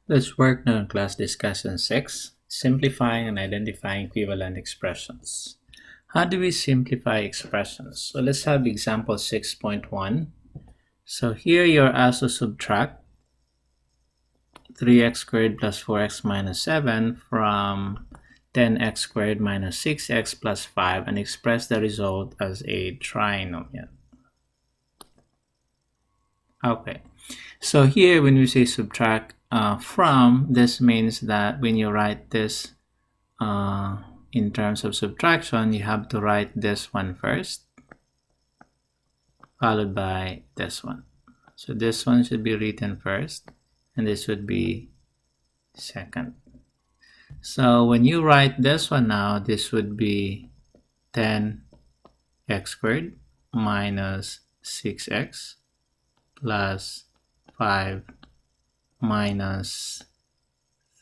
Let's work now in class discussion 6, simplifying and identifying equivalent expressions. How do we simplify expressions? So let's have example 6.1. So here you're asked to subtract 3x squared plus 4x minus 7 from 10x squared minus 6x plus 5 and express the result as a trinomial. Okay, so here when we say subtract from, this means that when you write this in terms of subtraction, you have to write this one first, followed by this one. So this one should be written first, and this would be second. So when you write this one now, this would be 10x squared minus 6x plus 5 minus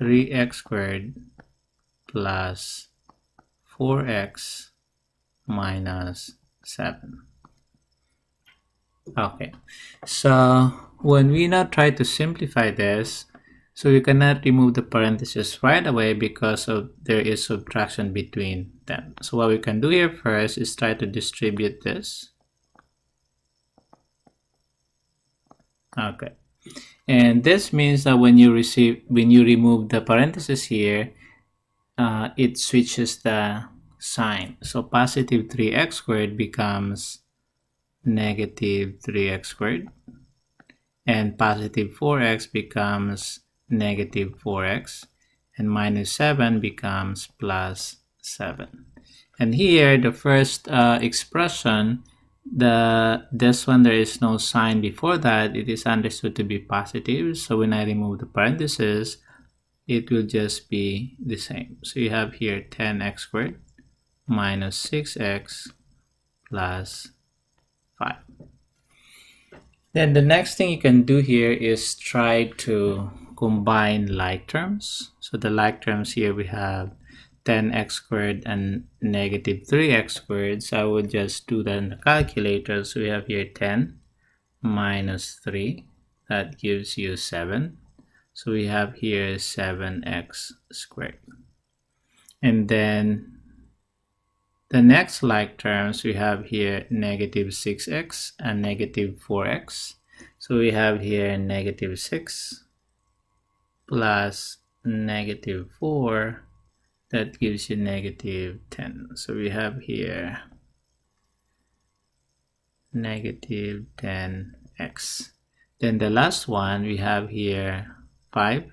3x squared plus 4x minus 7. Okay, so when we now try to simplify this, so we cannot remove the parentheses right away because there is subtraction between them. So what we can do here first is try to distribute this. Okay, and this means that when you remove the parentheses here, it switches the sign. So positive 3x squared becomes negative 3x squared, and positive 4x becomes negative 4x, and minus 7 becomes plus 7. And here the first expression, this one, there is no sign before that, it is understood to be positive. So when I remove the parentheses, it will just be the same. So you have here 10x squared minus 6x plus 5. Then the next thing you can do here is try to combine like terms. So the like terms here, we have 10x squared and negative 3x squared. So I would just do that in the calculator. So we have here 10 minus 3, that gives you 7. So we have here 7x squared. And then the next like terms, we have here negative 6x and negative 4x. So we have here negative 6 plus negative 4, that gives you negative 10. So we have here negative 10x. Then the last one, we have here 5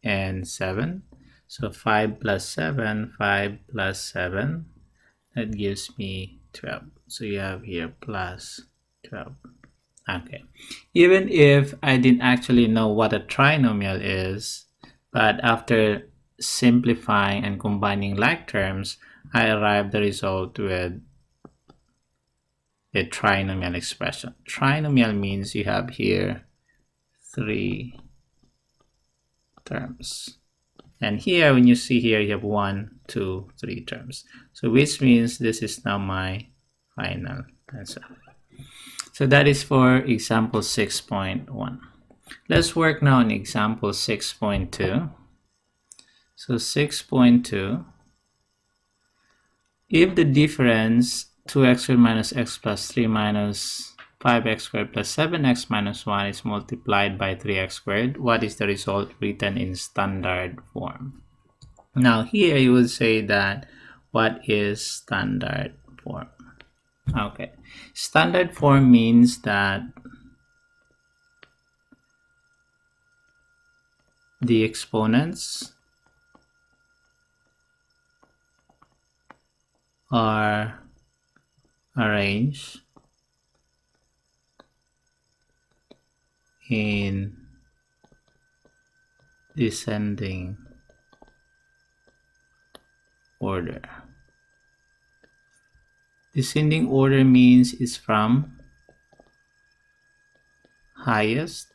and 7. So 5 plus 7, 5 plus 7, that gives me 12. So you have here plus 12. Okay, even if I didn't actually know what a trinomial is, but after simplifying and combining like terms, I arrived the result with a trinomial expression. Trinomial means you have here 3 terms. And here, when you see here, you have 1, 2, 3 terms. So which means this is now my final answer. So that is for example 6.1. Let's work now on example 6.2. So 6.2, if the difference 2x squared minus x plus 3 minus 5x squared plus 7x minus 1 is multiplied by 3x squared, what is the result written in standard form? Now here you would say that, what is standard form? Okay, standard form means that the exponents are arranged in descending order. Descending order means it's from highest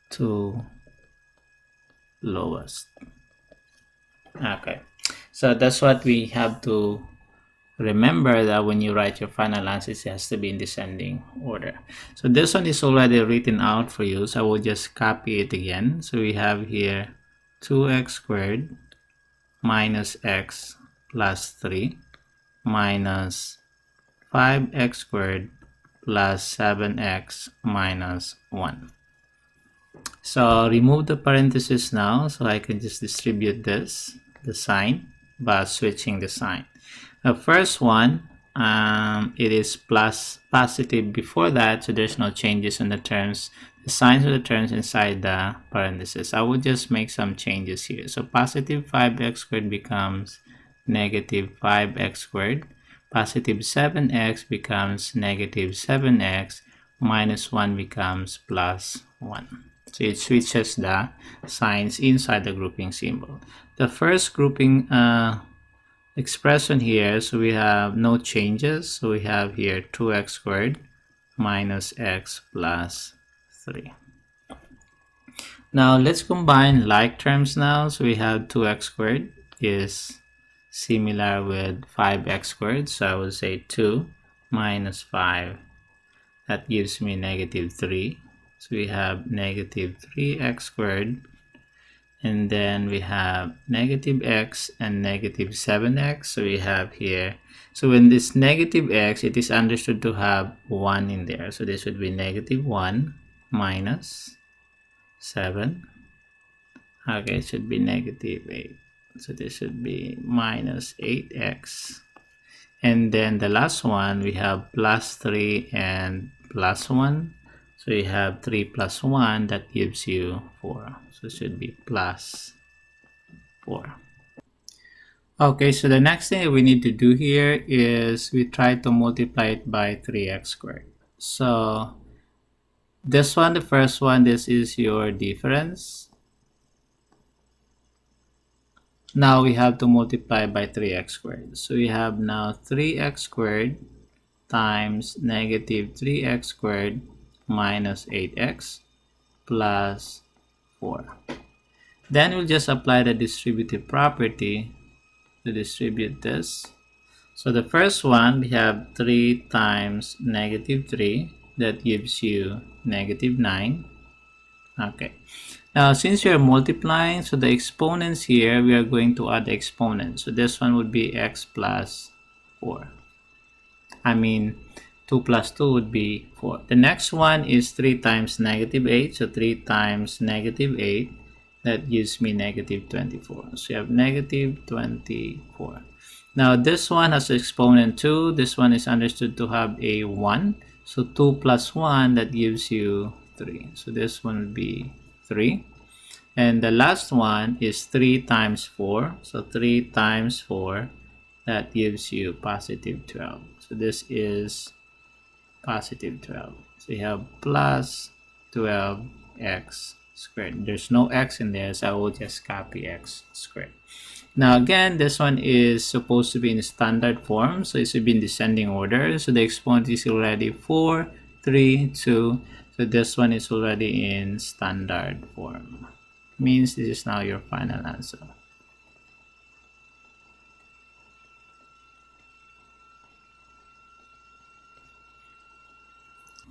to lowest. Okay, so that's what we have to remember that when you write your final answer, it has to be in descending order. So this one is already written out for you, so I will just copy it again. So we have here 2x squared minus x plus 3 minus 5x squared plus 7x minus 1. So remove the parentheses now, so I can just distribute this, the sign, by switching the sign. The first one, it is plus positive before that, so there's no changes in the terms, the signs of the terms inside the parentheses. I will just make some changes here. So positive 5x squared becomes negative 5x squared. Positive 7x becomes negative 7x. Minus 1 becomes plus 1. So it switches the signs inside the grouping symbol. The first grouping expression here, so we have no changes. So we have here 2x squared minus x plus 3. Now let's combine like terms now. So we have 2x squared is similar with 5x squared. So I will say 2 minus 5. That gives me negative 3. So we have negative 3x squared. And then we have negative x and negative 7x. So we have here, so when this negative x, it is understood to have 1 in there. So this would be negative 1 minus 7. Okay, it should be negative 8. So this should be minus 8x. And then the last one, we have plus 3 and plus 1. So you have 3 plus 1, that gives you 4. So it should be plus 4. Okay, so the next thing we need to do here is we try to multiply it by 3x squared. So this one, the first one, this is your difference. Now we have to multiply by 3x squared. So we have now 3x squared times negative 3x squared minus 8x plus 4. Then we'll just apply the distributive property to distribute this. So the first one, we have 3 times negative 3. That gives you negative 9. Okay. Now, since we are multiplying, so the exponents here, we are going to add the exponents. So this one would be x plus 4. 2 plus 2 would be 4. The next one is 3 times negative 8. So 3 times negative 8, that gives me negative 24. So you have negative 24. Now this one has exponent 2. This one is understood to have a 1. So 2 plus 1, that gives you 3. So this one would be 3. And the last one is 3 times 4. So 3 times 4, that gives you positive 12. So this is positive 12. So you have plus 12x squared. There's no x in there, so I will just copy x squared. Now again, this one is supposed to be in standard form, so it should be in descending order. So the exponent is already 4, 3, 2. So this one is already in standard form. Means this is now your final answer.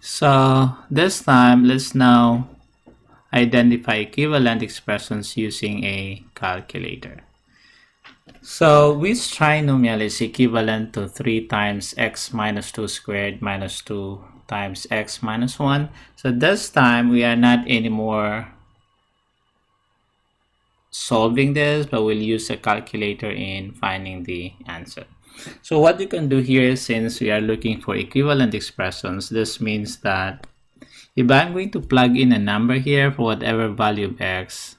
So this time, let's now identify equivalent expressions using a calculator. So which trinomial is equivalent to 3 times x minus 2 squared minus 2 times x minus 1? So this time we are not anymore solving this, but we'll use a calculator in finding the answer. So what you can do here, since we are looking for equivalent expressions, this means that if I'm going to plug in a number here for whatever value of x,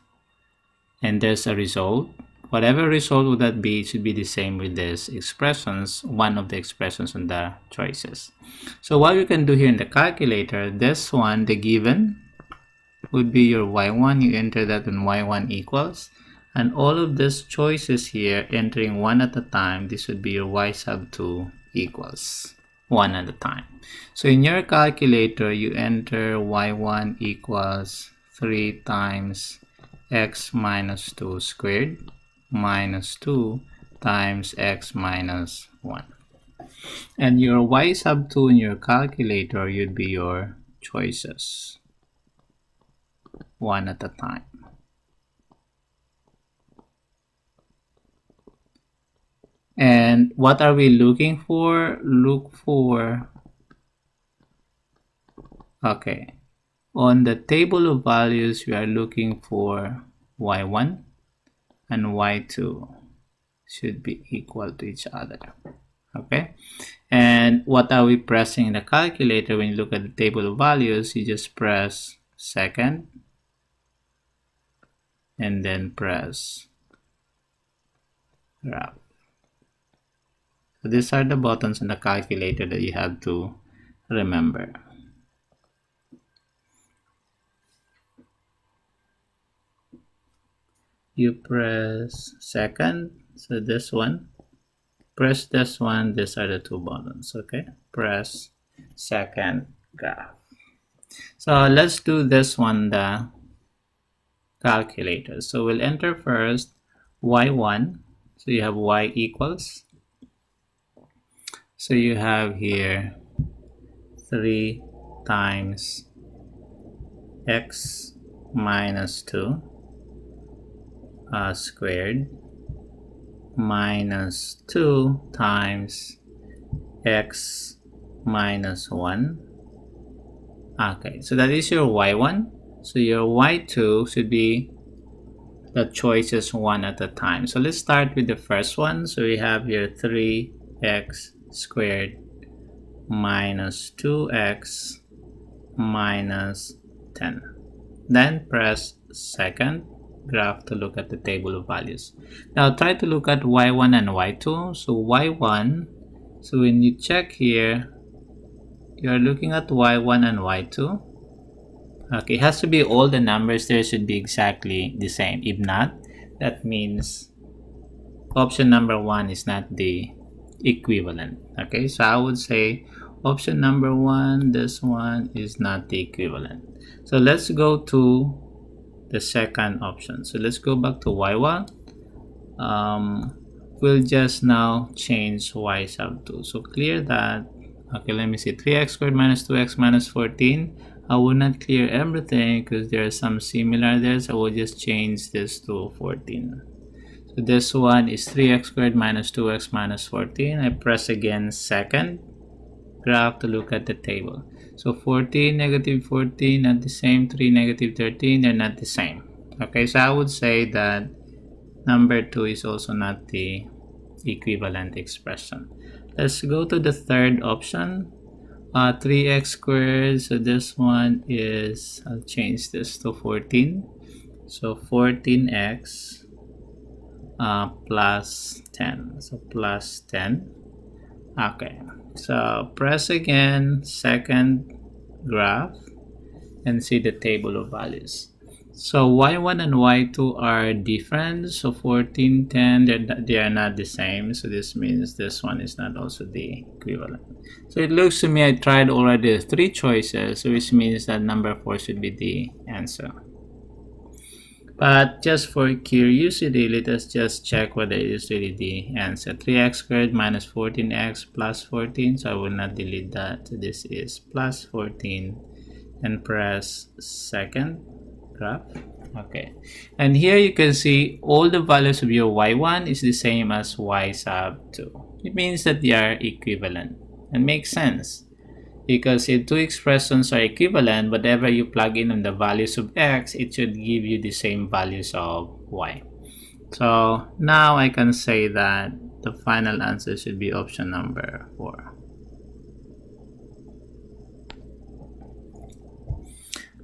and there's a result, whatever result would that be, it should be the same with these expressions, one of the expressions on the choices. So what you can do here in the calculator, this one, the given, would be your y1. You enter that when y1 equals. And all of these choices here, entering one at a time, this would be your y sub 2 equals 1 at a time. So in your calculator, you enter y1 equals 3 times x minus 2 squared minus 2 times x minus 1. And your y sub 2 in your calculator would be your choices, one at a time. And what are we looking for? Look for, okay, on the table of values, we are looking for y1 and y2 should be equal to each other. Okay, and what are we pressing in the calculator? When you look at the table of values, you just press second and then press graph. So these are the buttons in the calculator that you have to remember. You press second, so this one, press this one, these are the two buttons. Okay, press second, graph. So let's do this one, the calculator. So we'll enter first y1, so you have y equals, so you have here 3 times x minus 2 squared minus 2 times x minus 1. Okay, so that is your y1. So your y2 should be the choices one at a time. So let's start with the first one. So we have here 3x squared minus 2x minus 10. Then press second graph to look at the table of values. Now try to look at y1 and y2. So y1, so when you check here, you are looking at y1 and y2. Okay, it has to be all the numbers there should be exactly the same. If not, that means option number 1 is not the equivalent. Okay, so I would say option number 1, this one is not the equivalent. So let's go to the second option. So let's go back to y1. We'll just now change y sub 2. So clear that. Okay, let me see. 3x squared minus 2x minus 14. I will not clear everything because there are some similar there. So we'll just change this to 14. So this one is 3x squared minus 2x minus 14. I press again second graph to look at the table. So 14, negative 14, not the same. 3, negative 13, they're not the same. Okay, so I would say that number 2 is also not the equivalent expression. Let's go to the third option. 3x squared, so this one is, I'll change this to 14. So 14x plus 10. So plus 10. Okay, so press again second graph and see the table of values. So y1 and y2 are different. So 14, 10, they are not the same. So this means this one is not also the equivalent. So it looks to me I tried already 3 choices, which means that number 4 should be the answer. But just for curiosity, let us just check whether it is really the answer. 3x squared minus 14x plus 14. So I will not delete that. This is plus 14 and press second graph. Okay, and here you can see all the values of your y1 is the same as y sub 2. It means that they are equivalent and makes sense because if two expressions are equivalent, whatever you plug in on the values of x, it should give you the same values of y. So now I can say that the final answer should be option number 4.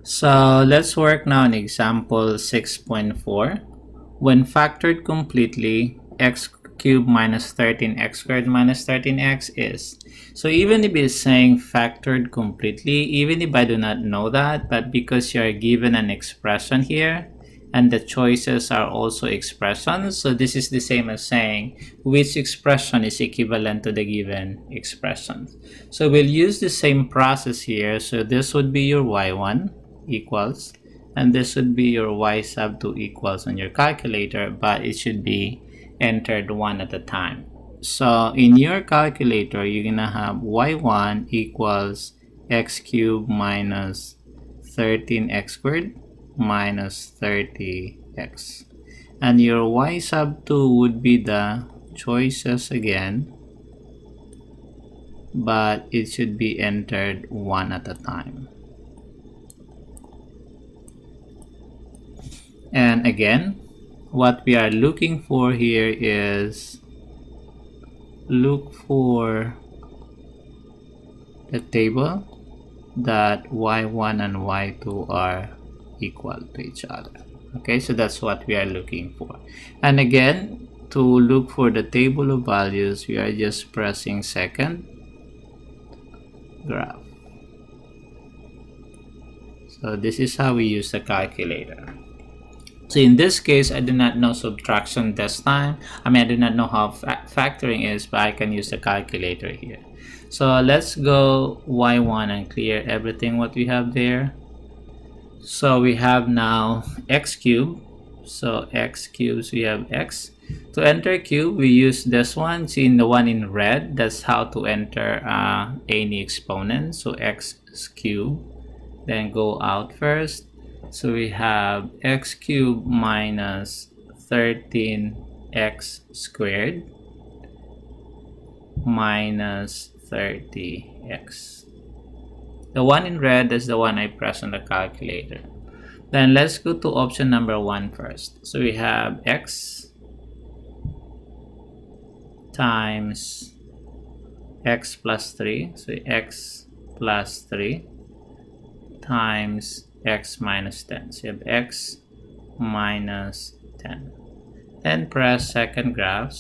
So let's work now on example 6.4. When factored completely, x cubed minus 13x squared minus 13x is. So even if it's saying factored completely, even if I do not know that, but because you are given an expression here, and the choices are also expressions, so this is the same as saying which expression is equivalent to the given expression. So we'll use the same process here. So this would be your y1 equals, and this would be your y sub 2 equals on your calculator, but it should be entered one at a time. So in your calculator, you're gonna have y1 equals x cubed minus 13x squared minus 30x. And your y sub 2 would be the choices again, but it should be entered one at a time. And again, what we are looking for here is look for the table that y1 and y2 are equal to each other. Okay, so that's what we are looking for. And again, to look for the table of values, we are just pressing second graph. So this is how we use the calculator. So in this case, I do not know subtraction this time. I do not know how factoring is, but I can use the calculator here. So let's go y1 and clear everything what we have there. So we have now x cubed. So x cubed, we have x. To enter cube, we use this one. See, in the one in red, that's how to enter any exponent. So x cubed, then go out first. So we have x cubed minus 13x squared minus 30x. The one in red is the one I press on the calculator. Then let's go to option number 1 first. So we have x times x plus 3. So x plus 3 times x minus 10. So you have x minus 10. Then press second graph,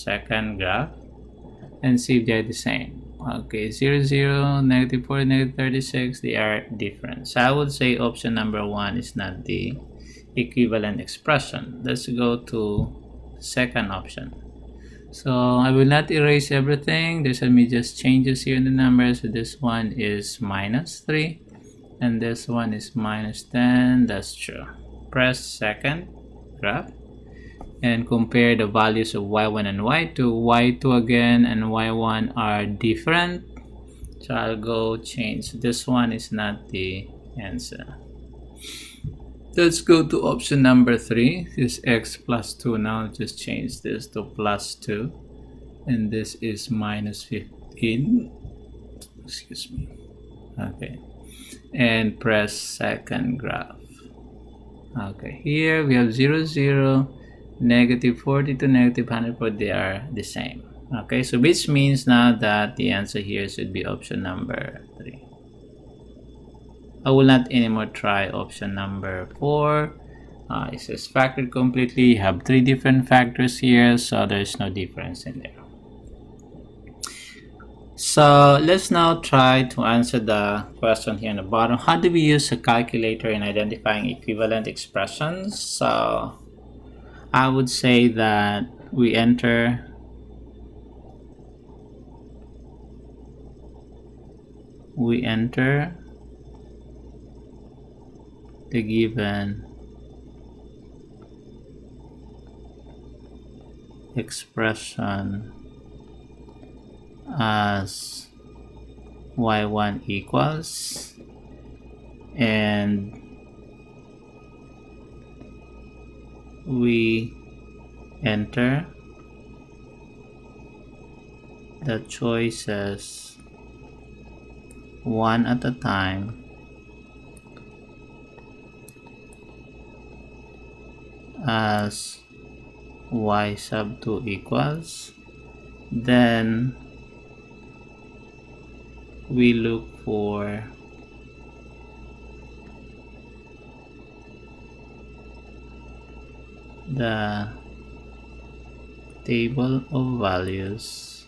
and see if they're the same. Okay, 0, 0, negative 4, negative 36, they are different. So I would say option number 1 is not the equivalent expression. Let's go to second option. So I will not erase everything. There's some just changes here in the numbers. So this one is minus 3. And this one is minus 10. That's true. Press second graph and compare the values of y1 and y2. Y2 again and y1 are different. So I'll go change. This one is not the answer. Let's go to option number 3. This is x plus 2. Now just change this to plus 2. And this is minus 15. Excuse me. Okay. And press second graph. Okay, here we have 0, 0, negative 40 to negative 100, they are the same. Okay, so which means now that the answer here should be option number 3. I will not anymore try option number 4. It says factored completely. You have 3 different factors here, so there's no difference in there. So let's now try to answer the question here on the bottom. How do we use a calculator in identifying equivalent expressions? So I would say that we enter the given expression as y1 equals, and we enter the choices one at a time as y sub 2 equals. Then we look for the table of values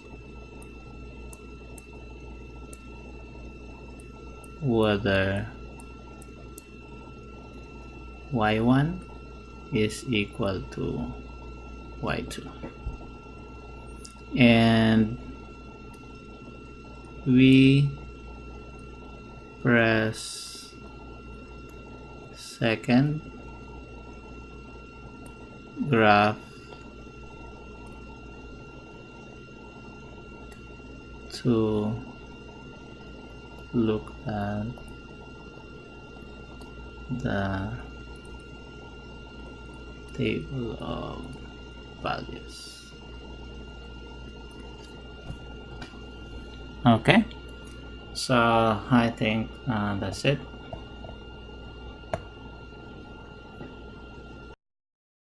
whether y1 is equal to y2, and we press second graph to look at the table of values. Okay, so I think that's it.